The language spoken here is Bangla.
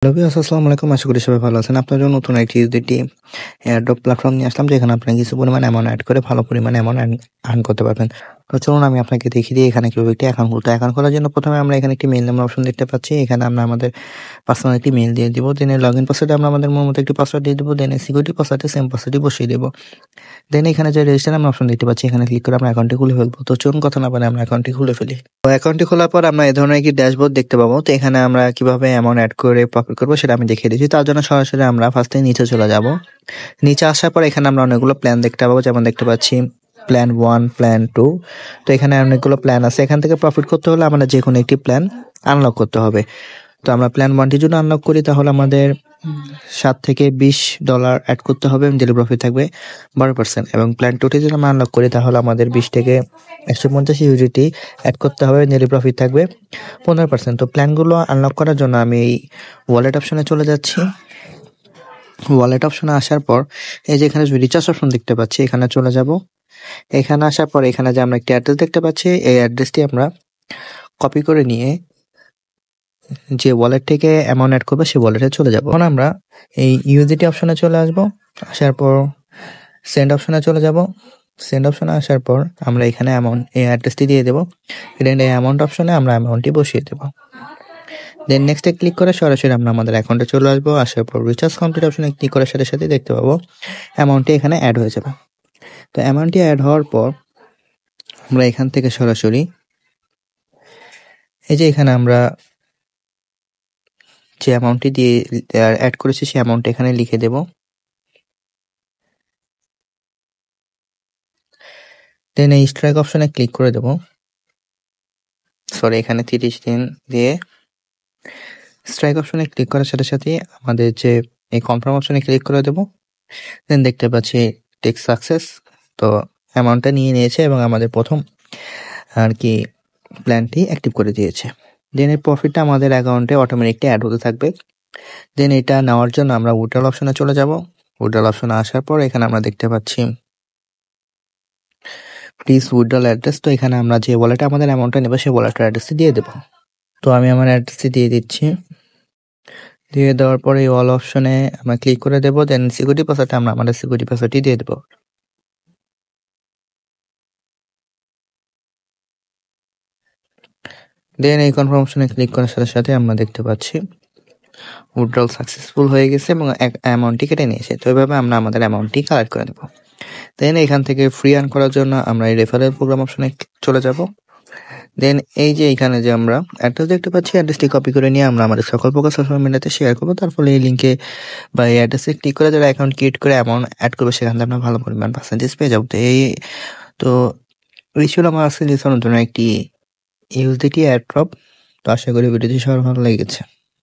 হ্যালো ভিউয়ার্স, আসসালামু আলাইকুম। আশা করি সবাই ভালো আছেন। আপনার জন্য নতুন একটি ইউজিটি এয়ারড্রপ প্ল্যাটফর্ম নিয়ে আসলাম, যেখানে আপনি কিছু পরিমাণ অ্যামাউন্ট এড করে ভালো পরিমাণে অ্যামাউন্ট আর্ন করতে পারবেন। তো চলুন আমি আপনাকে দেখিয়ে দিই এখানে কিভাবে একটি অ্যাকাউন্ট খুলতে হয়। অ্যাকাউন্ট খোলার জন্য প্রথমে আমরা এখানে একটি মেইল নাম্বার অপশন দেখতে পাচ্ছি। এখানে আমরা আমাদের পার্সোনাল একটি মেইল দিয়ে দিব। দেন লগইন পাসওয়ার্ডে আমরা আমাদের মতো একটি পাসওয়ার্ড দিয়ে দিব। দেন সিকিউরিটি পাসওয়ার্ডে সেম পাসওয়ার্ডই বসিয়ে দেব। দেন এখানে যে রেজিস্টার আমরা অপশন দেখতে পাচ্ছি, এখানে ক্লিক করে আমরা অ্যাকাউন্টটি খুলে ফেলবো। তো চলুন কথা না বলে আমরা অ্যাকাউন্টটি খুলে ফেলি। তো অ্যাকাউন্টটি খোলার পর আমরা এই ধরনের একটি ড্যাশবোর্ড দেখতে পাবো। তো এখানে আমরা কিভাবে অ্যামাউন্ট অ্যাড করে প্রফিট করবো সেটা আমি দেখিয়ে দিচ্ছি। তার জন্য সরাসরি আমরা ফার্স্টে নিচে চলে যাব। নিচে আসার পর এখানে আমরা অনেকগুলো প্ল্যান দেখতে পাবো, যেমন দেখতে পাচ্ছি প্ল্যান 1, প্ল্যান 2। তো এখানে অনেকগুলো প্ল্যান আছে। এখান থেকে প্রফিট করতে হলে আমাদের যে কোনো একটি প্ল্যান আনলক করতে হবে। তো আমরা প্ল্যান 1টির জন্য আনলক করি, তাহলে আমাদের $7 থেকে $20 অ্যাড করতে হবে, ডেইলি প্রফিট থাকবে 12%। এবং প্ল্যান 2টি যদি আমরা আনলক করি, তাহলে আমাদের 20 থেকে 150 ইউজিটি অ্যাড করতে হবে, ডেইলি প্রফিট থাকবে 15%। তো প্ল্যানগুলো আনলক করার জন্য আমি এই ওয়ালেট অপশনে চলে যাচ্ছি। ওয়ালেট অপশনে আসার পর এই যে এখানে রিচার্জ অপশন দেখতে পাচ্ছি, এখানে চলে যাব। এখানে আসার পর এখানে যে আমরা একটি অ্যাড্রেস দেখতে পাচ্ছি, এই অ্যাড্রেসটি আমরা কপি করে নিয়ে যে ওয়ালেট থেকে অ্যামাউন্ট অ্যাড করবে সেই ওয়ালেটে চলে যাব। এখন আমরা এই ইউজিটি অপশনে চলে আসব। আসার পর সেন্ড অপশনে চলে যাব। সেন্ড অপশনে আসার পর আমরা এখানে অ্যামাউন্ট এই অ্যাড্রেসটি দিয়ে দেবো। দেন এই অ্যামাউন্ট অপশনে আমরা অ্যামাউন্টটি বসিয়ে দেবো। দেন নেক্সটে ক্লিক করে সরাসরি আমরা আমাদের অ্যাকাউন্টে চলে আসবো। আসার পর রিচার্জ কমপ্লিট অপশনে ক্লিক করার সাথে সাথে দেখতে পাবো অ্যামাউন্টটি এখানে অ্যাড হয়ে যাবে। তো অ্যামাউন্টটি অ্যাড হওয়ার পর আমরা এখান থেকে সরাসরি এই যে এখানে আমরা যে অ্যামাউন্টটি দিয়ে অ্যাড করেছি সেই অ্যামাউন্টটা এখানে লিখে দেব। দেন এই স্ট্রাইক অপশনে ক্লিক করে দেব। এখানে 30 দিন দিয়ে স্ট্রাইক অপশনে ক্লিক করার সাথে সাথে আমাদের যে এই কনফার্ম অপশনে ক্লিক করে দেব। দেন দেখতে পাচ্ছি টেক সাকসেস। তো অ্যামাউন্টটা নিয়ে নিয়েছে এবং আমাদের প্রথম আর কি প্ল্যানটি অ্যাক্টিভ করে দিয়েছে। দেন এর প্রফিটটা আমাদের অ্যাকাউন্টে অটোমেটিকলি অ্যাড হতে থাকবে। দেন এটা নেওয়ার জন্য আমরা উইথড্রল অপশনে চলে যাব। উইথড্রল অপশনে আসার পর এখানে আমরা দেখতে পাচ্ছি প্লিজ উইথড্রল অ্যাড্রেস। তো এখানে আমরা যে ওয়ালেটে আমাদের অ্যামাউন্টটা নেব সেই ওয়ালেটের অ্যাড্রেসটি দিয়ে দেব। তো আমি আমার অ্যাড্রেসটি দিয়ে দিচ্ছি। দিয়ে দেওয়ার পরে এই অল অপশনে আমরা ক্লিক করে দেব। দেন সিকিউরিটি পাসওয়ার্ডটা আমরা আমাদের সিকিউরিটি পাসওয়ার্ডটি দিয়ে দেব। দেন এই কনফার্ম অপশনে ক্লিক করার সাথে সাথে আমরা দেখতে পাচ্ছি উইথড্রল সাকসেসফুল হয়ে গেছে এবং অ্যামাউন্টটি কেটে নিয়েছে। তো এভাবে আমরা আমাদের অ্যামাউন্টটি কালেক্ট করে নেব। দেন এখান থেকে ফ্রি আর্ন করার জন্য আমরা এই রেফারেল প্রোগ্রাম অপশনে চলে যাব। দেন এই যে এখানে যে আমরা অ্যাড্রেস দেখতে পাচ্ছি, অ্যাড্রেসটি কপি করে নিয়ে আমরা আমাদের সকল প্রকার সোশ্যাল মিডিয়াতে শেয়ার করবো। তার ফলে এই লিঙ্কে বা এই অ্যাড্রেসে ক্লিক করে যারা অ্যাকাউন্ট ক্রিয়েট করে অ্যামাউন্ট অ্যাড করবে, সেখান থেকে আমরা ভালো পরিমাণ পার্সেন্টেজ পেয়ে যাবো। তো এই ছিল আমার আজকে নতুন একটি ইউজিটি এয়ারড্রপ। তো আশা করি ভিডিওটি সবার ভালো লেগেছে।